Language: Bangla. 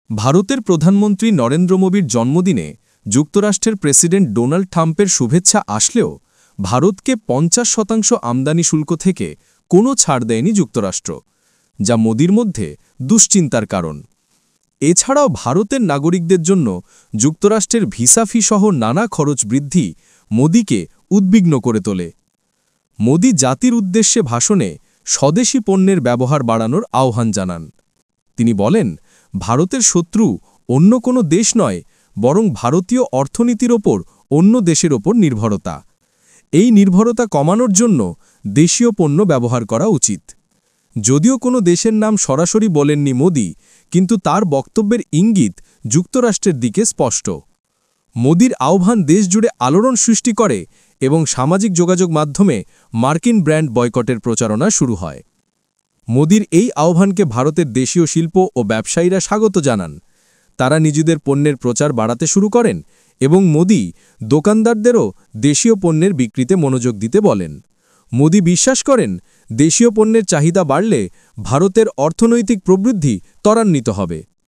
ভারতের প্রধানমন্ত্রী নরেন্দ্র মোদীর জন্মদিনে যুক্তরাষ্ট্রের প্রেসিডেন্ট ডোনাল্ড ট্রাম্পের শুভেচ্ছা আসলেও ভারতকে ৫০% আমদানি শুল্ক থেকে কোনো ছাড় দেয়নি যুক্তরাষ্ট্র, যা মোদীর মধ্যে দুশ্চিন্তার কারণ। এছাড়াও ভারতের নাগরিকদের জন্য যুক্তরাষ্ট্রের ভিসা ফি সহ নানা খরচ বৃদ্ধি মোদীকে উদ্বিগ্ন করে তোলে। মোদী জাতির উদ্দেশ্যে ভাষণে স্বদেশী পণ্যের ব্যবহার বাড়ানোর আহ্বান জানান। তিনি বলেন, ভারতের শত্রু অন্য কোনো দেশ নয়, বরং ভারতীয় অর্থনীতির ওপর অন্য দেশের ওপর নির্ভরতা। এই নির্ভরতা কমানোর জন্য দেশীয় পণ্য ব্যবহার করা উচিত। যদিও কোনো দেশের নাম সরাসরি বলেননি মোদী, কিন্তু তার বক্তব্যের ইঙ্গিত যুক্তরাষ্ট্রের দিকে স্পষ্ট। মোদীর আহ্বান দেশজুড়ে আলোড়ন সৃষ্টি করে এবং সামাজিক যোগাযোগ মাধ্যমে মার্কিন ব্র্যান্ড বয়কটের প্রচারণা শুরু হয়। মোদীর এই আহ্বানকে ভারতের দেশীয় শিল্প ও ব্যবসায়ীরা স্বাগত জানান। তারা নিজেদের পণ্যের প্রচার বাড়াতে শুরু করেন এবং মোদী দোকানদারদেরও দেশীয় পণ্যের বিক্রিতে মনোযোগ দিতে বলেন। মোদী বিশ্বাস করেন, দেশীয় পণ্যের চাহিদা বাড়লে ভারতের অর্থনৈতিক প্রবৃদ্ধি ত্বরান্বিত হবে।